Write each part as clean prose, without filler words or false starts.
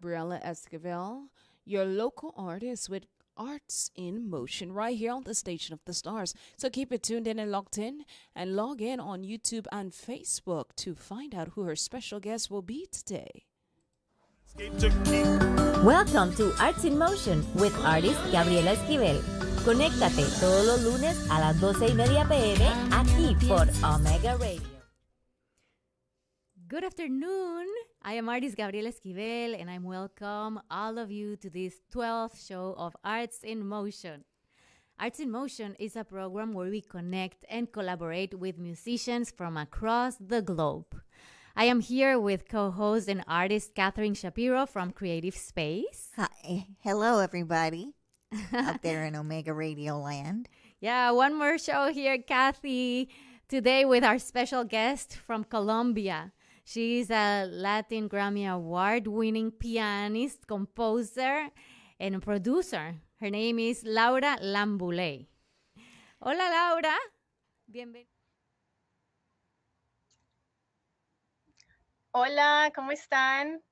Gabriela Esquivel, your local artist with Arts in Motion right here on the Station of the Stars. So keep it tuned in and locked in and log in on YouTube and Facebook to find out who her special guest will be today. Welcome to Arts in Motion with artist Gabriela Esquivel. Conéctate todos los lunes a las 12:30 p.m. aquí por Omega Radio. Good afternoon. I am artist Gabriela Esquivel, and I welcome all of you to this 12th show of Arts in Motion. Arts in Motion is a program where we connect and collaborate with musicians from across the globe. I am here with co-host and artist Catherine Shapiro from Creative Space. Hi. Hello, everybody out there in Omega Radio land. Yeah, one more show here, Kathy, today with our special guest from Colombia. She's a Latin Grammy Award-winning pianist, composer, and producer. Her name is Laura Lambuley. Hola, Laura. Bienvenida. Hola, ¿cómo están?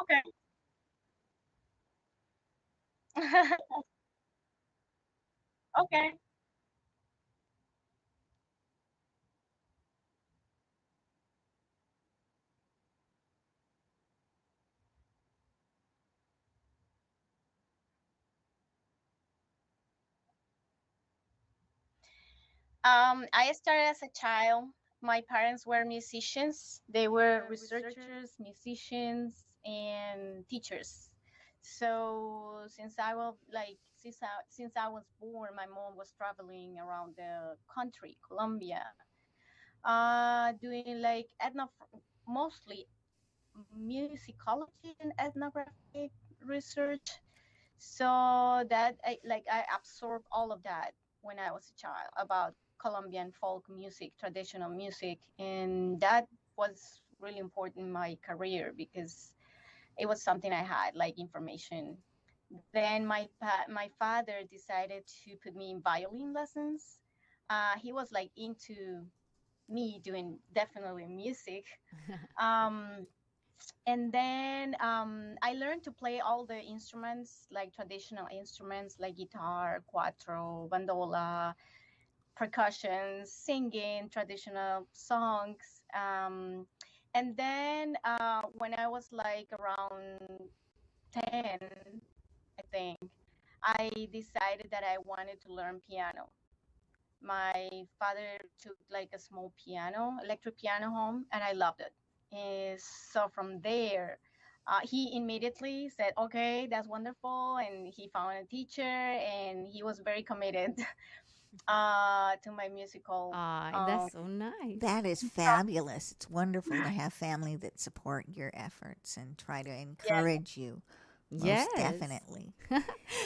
Okay. Okay. I started as a child. My parents were musicians. They were researchers, musicians, and teachers. So since I was born, my mom was traveling around the country, Colombia, doing like mostly musicology and ethnographic research. So that I absorbed all of that when I was a child about Colombian folk music, traditional music, and that was really important in my career because it was something I had like information. Then my father decided to put me in violin lessons. He was like into me doing definitely music. Um, and then I learned to play all the instruments, like traditional instruments like guitar, cuatro, bandola, percussion, singing traditional songs. And then when I was like around 10, I think, I decided that I wanted to learn piano. My father took like a small piano, electric piano home, and I loved it. So from there, he immediately said, "Okay, that's wonderful," and he found a teacher, and he was very committed to my musical. That's so nice. That is fabulous. It's wonderful to have family that support your efforts and try to Yes, encourage you. Most Yes. definitely.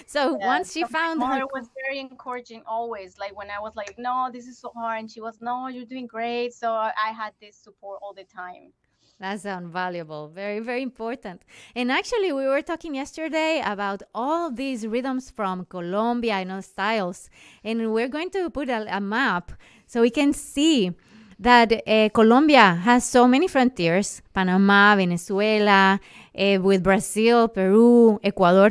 So yes. once she So found my her, mother was very encouraging always. Like when I was like, "No, this is so hard," and she was, "No, you're doing great." So I had this support all the time. that sounds valuable, very, very important. And actually, we were talking yesterday about all these rhythms from Colombia and all styles. And we're going to put a map so we can see that Colombia has so many frontiers: Panama, Venezuela, with Brazil, Peru, Ecuador.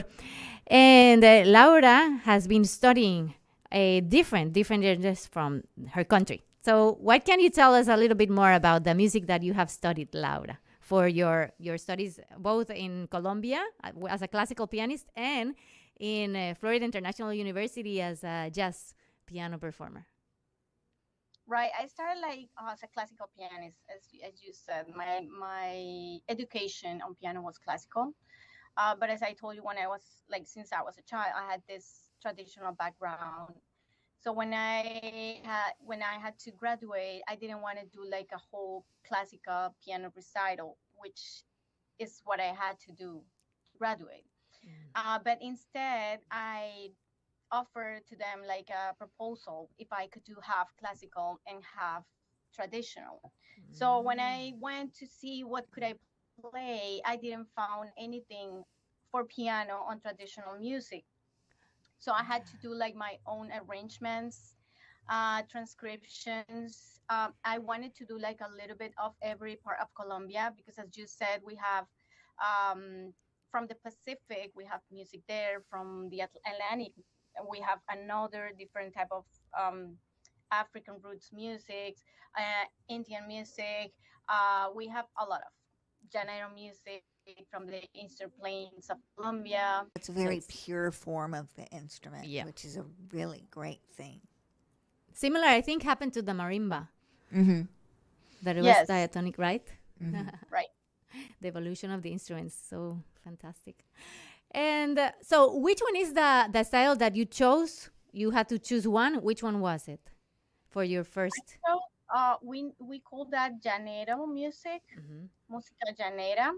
And Laura has been studying different genres from her country. So, what can you tell us a little bit more about the music that you have studied, Laura, for your studies both in Colombia as a classical pianist and in Florida International University as a jazz piano performer? Right. I started like as a classical pianist, as you said. My education on piano was classical. But as I told you, when I was like since I was a child, I had this traditional background. So when I had to graduate, I didn't want to do like a whole classical piano recital, which is what I had to do to graduate. But instead, I offered to them like a proposal if I could do half classical and half traditional. So when I went to see what could I play, I didn't found anything for piano on traditional music. So I had to do like my own arrangements, transcriptions. I wanted to do like a little bit of every part of Colombia because, as you said, we have from the Pacific, we have music there. From the Atlantic, we have another different type of African roots music, Indian music. We have a lot of genre music from the eastern plains of Colombia. It's a So very it's pure form of the instrument, yeah. which is a really great thing. Similar, I think, happened to the marimba. Mm-hmm. That it was Yes, diatonic, right? right. The evolution of the instruments, so fantastic. And so, which one is the style that you chose? You had to choose one. Which one was it for your first? So we call that llanero music, Mhm. música llanera,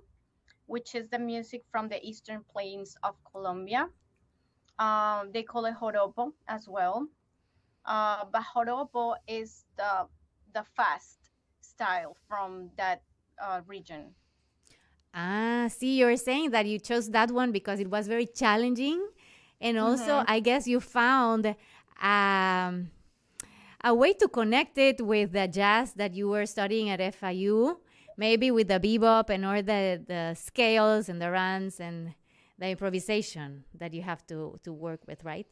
which is the music from the eastern plains of Colombia. They call it joropo as well. But joropo is the fast style from that region. Ah, see, you're saying that you chose that one because it was very challenging, and also Mm-hmm. I guess you found um, a way to connect it with the jazz that you were studying at FIU, maybe with the bebop and all the scales and the runs and the improvisation that you have to work with, right?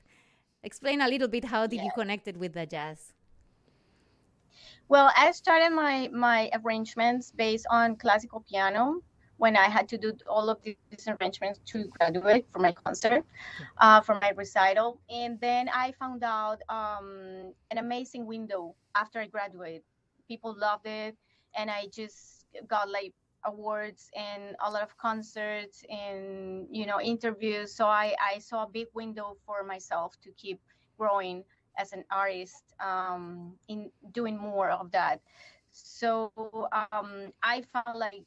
Explain a little bit how did Yeah. you connect it with the jazz? Well, I started my arrangements based on classical piano when I had to do all of these arrangements to graduate for my concert, Yeah. for my recital. And then I found out an amazing window after I graduated. People loved it, and I just got like awards and a lot of concerts and interviews. So I saw a big window for myself to keep growing as an artist, in doing more of that. So I found like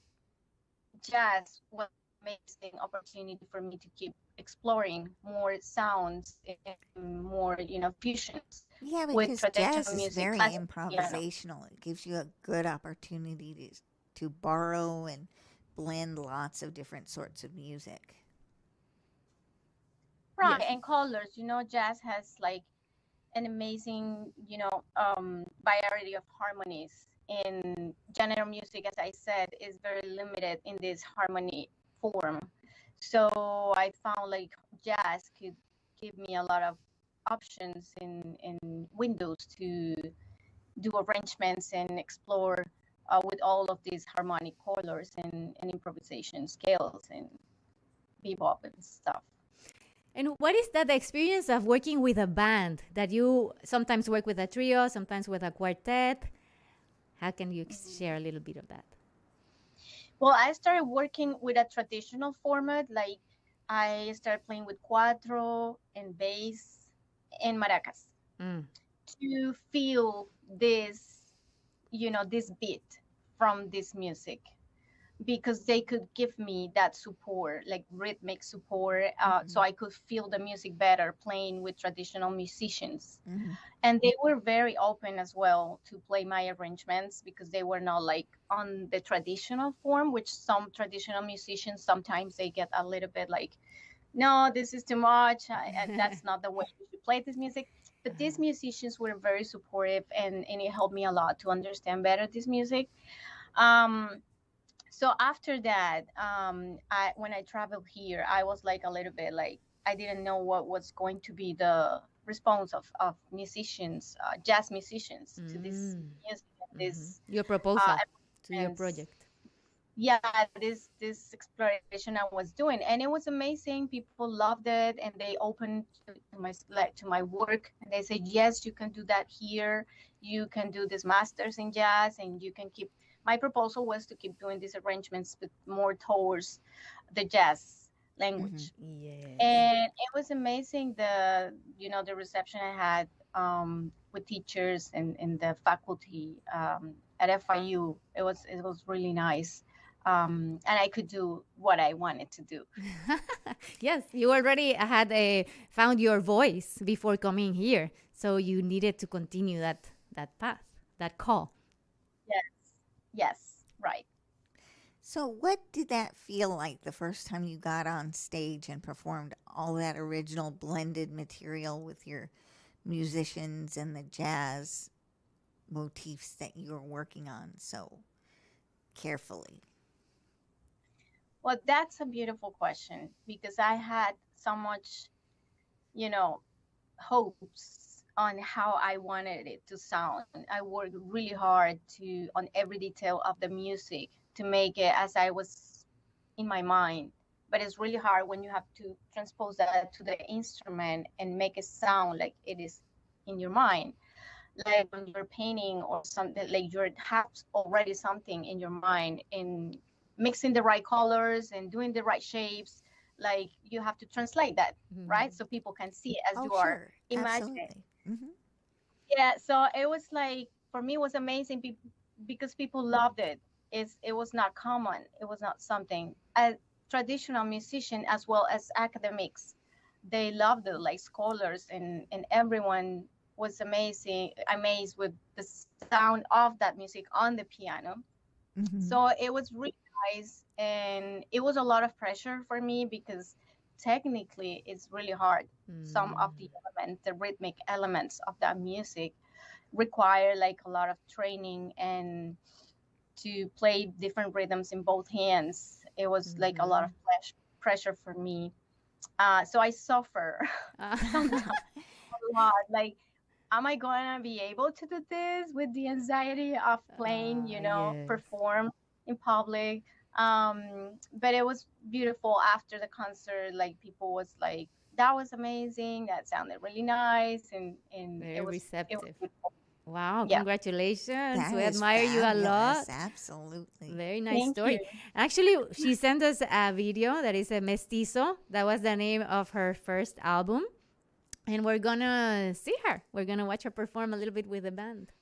jazz was an amazing opportunity for me to keep exploring more sounds and more, fusions Yeah, with because jazz traditional is music, very classical piano. improvisational. It gives you a good opportunity to borrow and blend lots of different sorts of music. Right, Yes. and colors. Jazz has like an amazing, variety of harmonies. In general music, as I said, is very limited in this harmony form. So I found like jazz could give me a lot of options in windows to do arrangements and explore with all of these harmonic colors and improvisation scales and bebop and stuff. And what is that experience of working with a band that you sometimes work with a trio, sometimes with a quartet? How can you share a little bit of that? Well, I started working with a traditional format. Like I started playing with cuatro and bass and maracas Mm. to feel this, this beat from this music, because they could give me that support, like rhythmic support, so I could feel the music better playing with traditional musicians. Mm-hmm. And they were very open as well to play my arrangements, because they were not like on the traditional form, which some traditional musicians sometimes they get a little bit like, no, this is too much, that's not the way you should play this music. But these musicians were very supportive, and it helped me a lot to understand better this music. So after that, when I traveled here, I was like a little bit like, I didn't know what was going to be the response of musicians, jazz musicians, to this Mm. music, and Mhm. this Your proposal to your events. project. Yeah, this exploration I was doing, and it was amazing. People loved it, and they opened to my work, and they said, yes, you can do that here. You can do this masters in jazz, and you can keep. My proposal was to keep doing these arrangements, but more towards the jazz Mm-hmm. language. Yes. And it was amazing, the reception I had, with teachers and the faculty, at FIU. It was really nice, and I could do what I wanted to do. Yes, you already had found your voice before coming here, so you needed to continue that path, that call. Yes, yes, right. So, what did that feel like the first time you got on stage and performed all that original blended material with your musicians and the jazz motifs that you were working on so carefully? Well, that's a beautiful question because I had so much, you know, hopes on how I wanted it to sound. I worked really hard to on every detail of the music to make it as I was in my mind. But it's really hard when you have to transpose that to the instrument and make it sound like it is in your mind. Like when you're painting or something, like you have already something in your mind and mixing the right colors and doing the right shapes. Like you have to translate that, right? So people can see it as Oh, you are sure. imagining. Absolutely. Mm-hmm. Yeah, so it was like for me it was amazing because people loved it. It was not common. It was not something a traditional musician as well as academics. They loved it, like scholars and everyone was amazed with the sound of that music on the piano. Mm-hmm. So it was really nice, and it was a lot of pressure for me because technically it's really hard. Some of the elements, the rhythmic elements of that music require like a lot of training and to play different rhythms in both hands. It was like a lot of pressure for me. So I suffer sometimes a lot. Like, am I going to be able to do this with the anxiety of playing, Yes. perform in public? But it was beautiful after the concert. Like people was like, that was amazing. That sounded really nice. And Very it was receptive. beautiful. Wow, Yeah. congratulations. That We is admire you a lot. fabulous. Absolutely. Very nice Thank story. you. Actually, she sent us a video that is a Mestizo. That was the name of her first album. And we're going to see her. We're going to watch her perform a little bit with the band.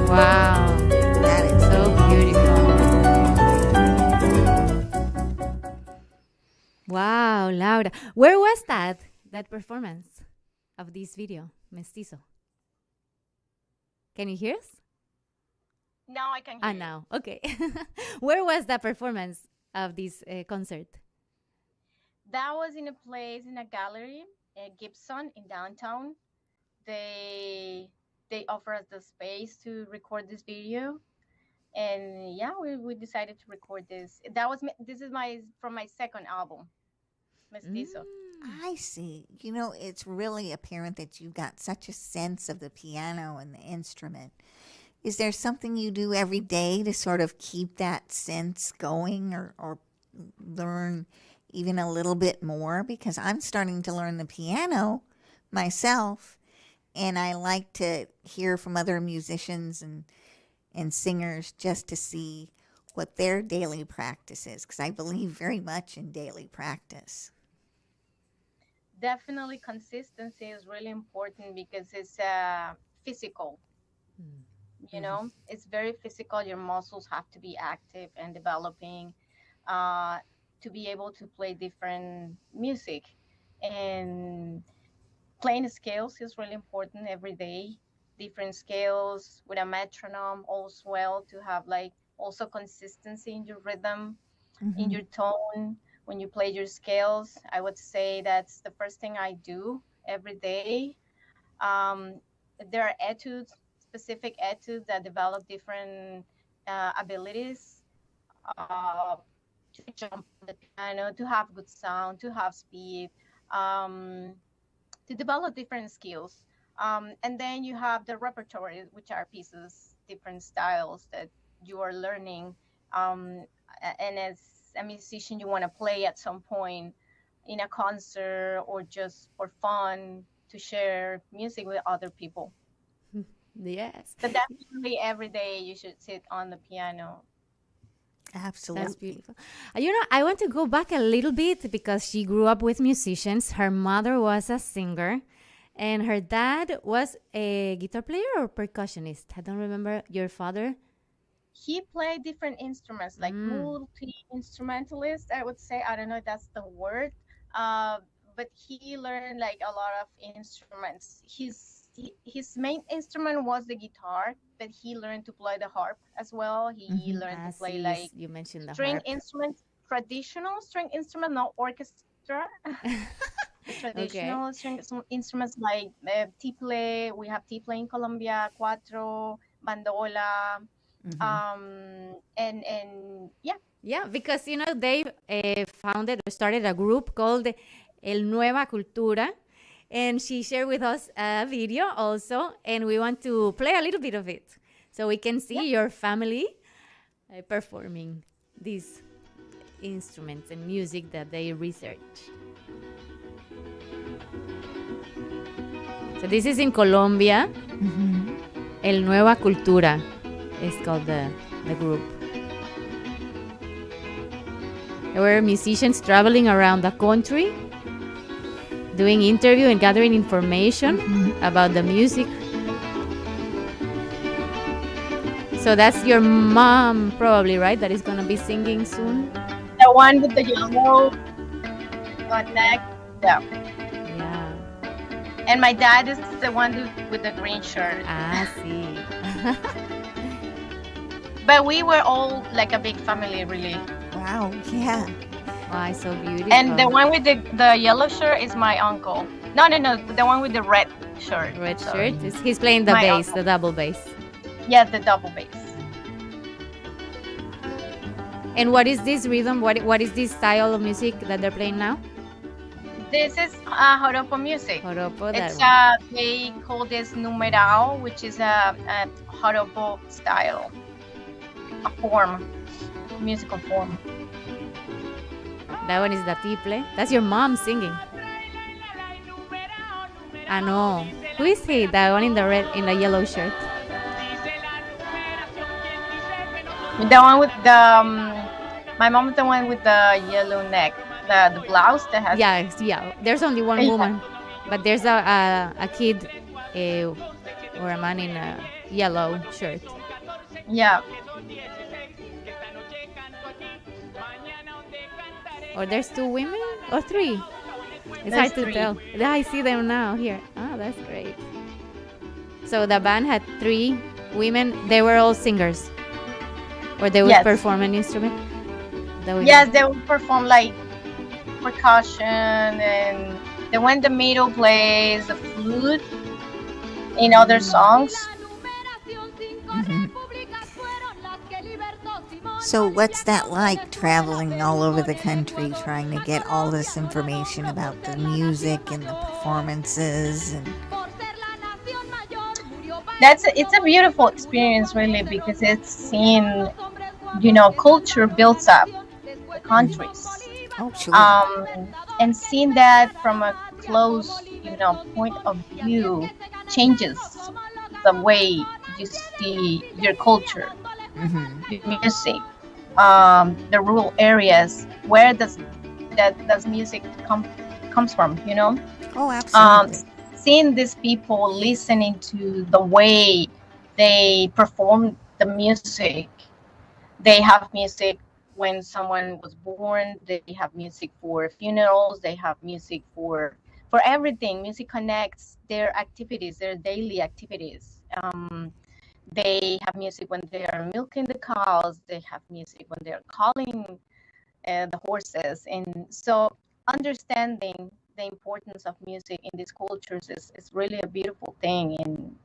Wow, That is so beautiful. Wow, Laura. Where was that performance of this video, Mestizo? Can you hear us? Now I can hear you. Now. Okay. Where was that performance of this concert? That was in a place in a gallery at Gibson in downtown. They offer us the space to record this video, and yeah, we decided to record this. This is from my second album, Mestizo. I see. It's really apparent that you got such a sense of the piano and the instrument. Is there something you do every day to sort of keep that sense going or learn even a little bit more? Because I'm starting to learn the piano myself, and I like to hear from other musicians and singers just to see what their daily practice is, because I believe very much in daily practice. definitely consistency is really important because it's physical. You Mhm. know, it's very physical. Your muscles have to be active and developing uh, to be able to play different music. And playing scales is really important every day. Different scales with a metronome also well to have like also consistency in your rhythm, in Hmm. your tone when you play your scales. I would say that's the first thing I do every day. um, there are etudes, specific etudes that develop different abilities uh, to jump on the piano, to have good sound, to have speed, um, to develop different skills. And then you have the repertoire, which are pieces, different styles that you are learning. And as a musician, you want to play at some point in a concert or just for fun to share music with other people. Yes, So definitely every day you should sit on the piano. that's Absolutely. beautiful. I want to go back a little bit because she grew up with musicians. Her mother was a singer, and her dad was a guitar player or percussionist. I don't remember. Your father? He played different instruments, like Mm. multi instrumentalist, I would say. I don't know if that's the word. Uh, but he learned like a lot of instruments. His main instrument was the guitar, but he learned to play the harp as well. He Hmm. learned to Ah, play see, like you mentioned the string harp. instruments, traditional string instrument, not orchestra. The traditional Okay. instruments like tiple. We have tiple in Colombia, cuatro, bandola, Hmm. and yeah. Yeah, because they founded or started a group called El Nueva Cultura, and she shared with us a video also, and we want to play a little bit of it so we can Yeah. see your family performing these instruments and music that they research. So this is in Colombia. Hmm. El Nueva Cultura is called the group. There were musicians traveling around the country doing interview and gathering information Hmm. about the music. So that's your mom, probably, right? That is going to be singing soon. The one with the yellow neck. Yeah. Yeah. And my dad is the one with the green shirt. Ah, see. But we were all like a big family, really. Wow. Yeah. Why, so And the beautiful. one with the yellow shirt is my uncle. No, no, no. The one with the red shirt. Red Sorry. shirt. He's playing the My bass, uncle. the double bass. Yeah, the double bass. And what is this rhythm? What is this style of music that they're playing now? This is joropo music. Joropo, that It's one. they call this numeral, which is a joropo style, a form, musical form. That one is the tiple. That's your mom singing. Ah, no. Who is he? That one in the yellow shirt. The one with the my mom is the one with the yellow neck, the blouse that has. Yeah, yeah. There's only one Yeah, woman, but there's a kid or a man in a yellow shirt. yeah. Or there's two women or three. It's There's hard to three. tell. Yeah, I see them now here. Oh, that's great. So the band had three women. They were all singers, or they would Yes. perform an instrument. The women. Yes, they will perform like percussion, and the one the middle plays the flute in other songs. Hmm. So, what's that like traveling all over the country trying to get all this information about the music and the performances? And It's a beautiful experience, really, because it's seeing, culture builds up the countries, oh, sure. and seeing that from a close, point of view changes the way you see your culture, Hmm. your music, the rural areas. Where does music comes from, you know. Oh, absolutely. Seeing these people, listening to the way they perform the music. They have music when someone was born. They have music for funerals. They have music for everything. Music connects their activities, their daily activities. They have music when they are milking the cows. They have music when they're calling the horses. And so understanding the importance of music in these cultures is really a beautiful thing, and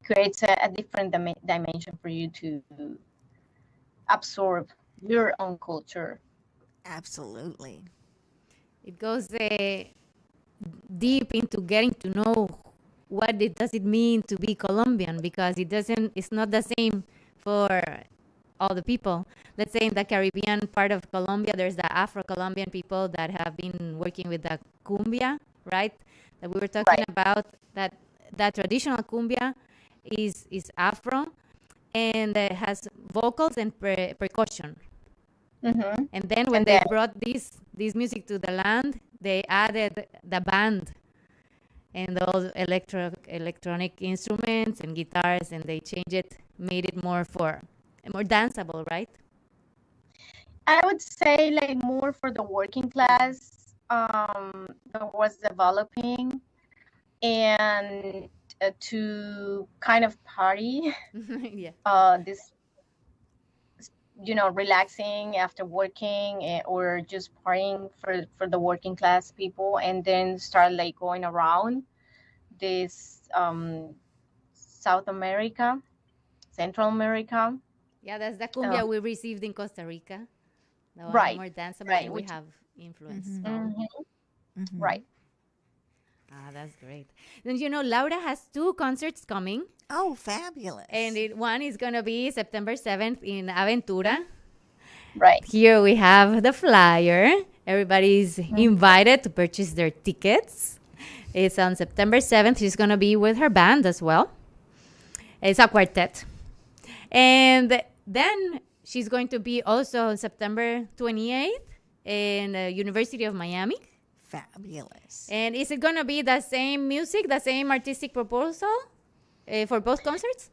creates a different dimension for you to absorb your own culture. Absolutely. It goes deep into getting to know does it mean to be Colombian, because it's not the same for all the people. Let's say in the Caribbean part of Colombia, there's the Afro-Colombian people that have been working with the cumbia, right? That we were talking about, that traditional cumbia is Afro, and it has vocals and percussion. Mm-hmm. And then when they brought this music to the land, they added the band and all electronic instruments and guitars, and they changed it, made it more danceable, right? I would say like more for the working class that was developing, and to kind of party. Yeah. This, relaxing after working, or just partying for the working class people, and then start like going around this South America, Central America. Yeah, that's the cumbia we received in Costa Rica. The one Right. more danceable, Right. and we have influence Mhm. from. Mhm. Right. That's great. Then Laura has 2 concerts coming, Oh, fabulous. and one is gonna be September 7th in Aventura. Right. Here we have the flyer. Everybody's invited to purchase their tickets. It's on September 7th. She's gonna be with her band as well. It's a quartet. And then she's going to be also on September 28th in the University of Miami. Fabulous. And is it going to be the same music, the same artistic proposal for both concerts?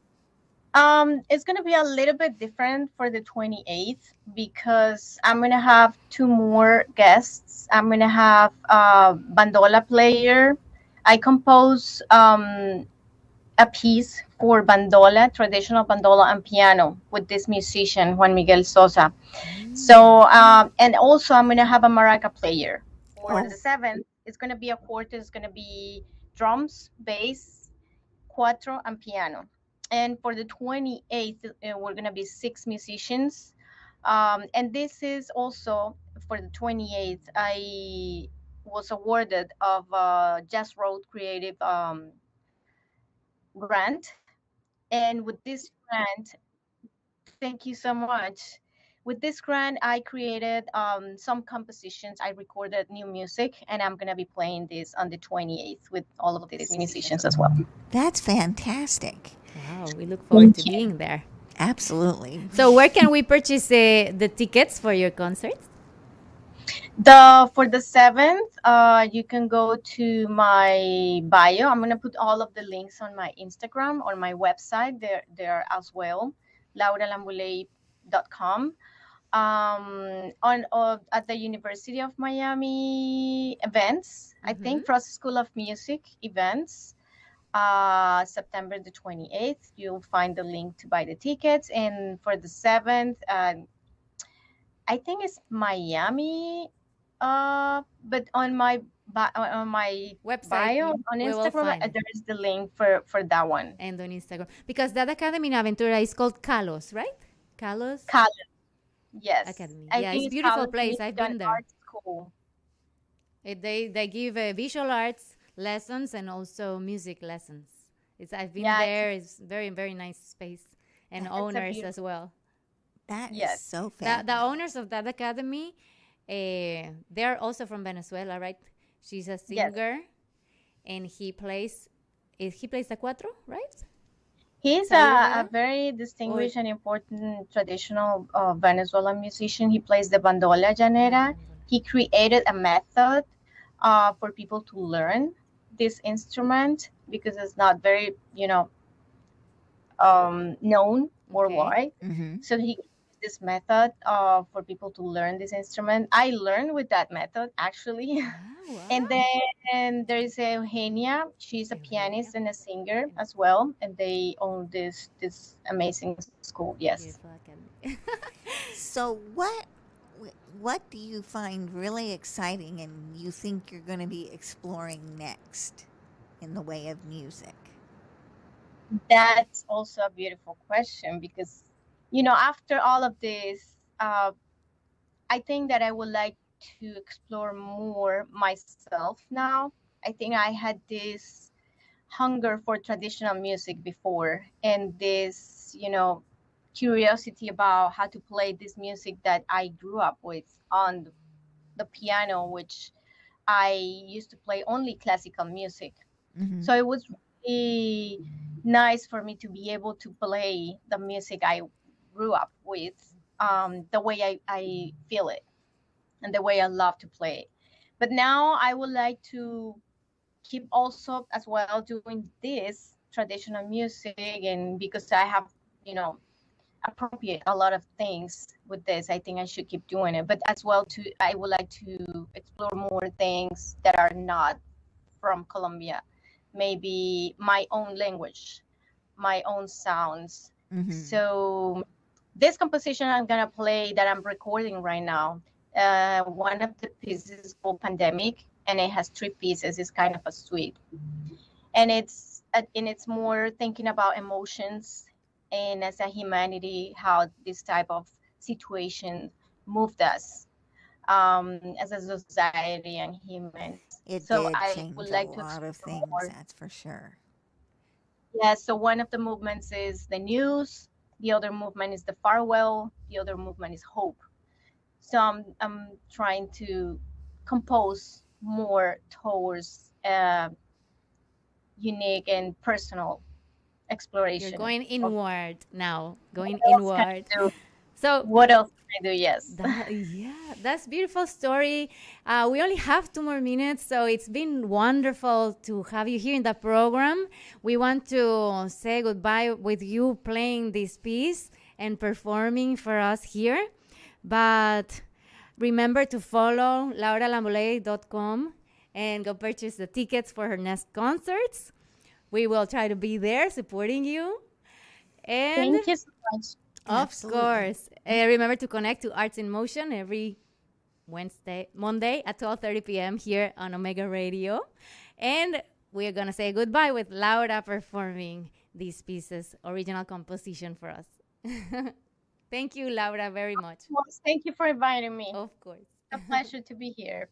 It's going to be a little bit different for the 28th, because I'm going to have 2 more guests. I'm going to have a bandola player. I compose a piece for bandola, traditional bandola and piano, with this musician, Juan Miguel Sosa. So, and also I'm going to have a maraca player. For the 7th, it's going to be a quartet. It's going to be drums, bass, cuatro, and piano. And for the 28th, we're going to be 6 musicians. And this is also for the 28th, I was awarded of Jazz Road Creative grant. And with this grant, thank you so much. With this grant, I created some compositions. I recorded new music, and I'm going to be playing this on the 28th with all of these musicians as well. That's fantastic. Wow, we look forward to being there. Absolutely. So where can we purchase the tickets for your concerts? For the 7th, you can go to my bio. I'm going to put all of the links on my Instagram or my website there as well, lauralambuley.com. At the University of Miami events, I think Frost School of Music events, September the 28th, you'll find the link to buy the tickets. And for the 7th, I think it's Miami, but on my website bio on Instagram, there is the link for that one. And on Instagram, because that academy in Aventura is called Kalos, right? Kalos. Yes. Academy. Yeah, it's a beautiful place. I've been there. Art school. They give visual arts lessons and also music lessons. I've been there. It's very, very nice space, and owners as well. That is so fabulous. The owners of that academy, they're also from Venezuela, right? She's a singer, and he plays the cuatro, right? He's a very distinguished and important traditional Venezuelan musician. He plays the bandola llanera. He created a method for people to learn this instrument because it's not very, known Okay. worldwide. So he used this method for people to learn this instrument. I learned with that method actually. Ah, wow. And then there is Eugenia. She's a pianist and a singer as well, and they own this amazing school. Yes. Beautiful Academy. So what do you find really exciting and you think you're going to be exploring next in the way of music? That's also a beautiful question because, after all of this, I think that I would like to explore more myself now. I think I had this hunger for traditional music before and this, curiosity about how to play this music that I grew up with on the piano, which I used to play only classical music. So it was really nice for me to be able to play the music I grew up with, the way I feel it and the way I love to play. But now I would like to keep also as well doing this traditional music, and because I have, appropriate a lot of things with this, I think I should keep doing it. But as well too, I would like to explore more things that are not from Colombia, maybe my own language, my own sounds. So this composition I'm gonna play that I'm recording right now, one of the pieces is called Pandemic, and it has 3 pieces. It's kind of a suite, and it's more thinking about emotions and as a humanity how this type of situation moved us as a society and humans. It So did I would change a like to lot of explore things, more. that's for sure. Yeah, so one of the movements is the news, the other movement is the farewell, the other movement is hope. So I'm trying to compose more towards unique and personal You're exploration going of inward now, going what else can inward. I do. So, What else can I do? Yes. yeah, that's beautiful story. We only have 2 more minutes, so it's been wonderful to have you here in the program. We want to say goodbye with you playing this piece and performing for us here. But remember to follow lauralambuley.com and go purchase the tickets for her next concerts. We will try to be there supporting you. And Thank you so much. of Absolutely. course, remember to connect to Arts in Motion every Monday at 12:30 p.m. here on Omega Radio. And we're going to say goodbye with Laura performing these pieces, original composition for us. Thank you, Laura, very much. Well, thank you for inviting me. Of course. It's a pleasure to be here.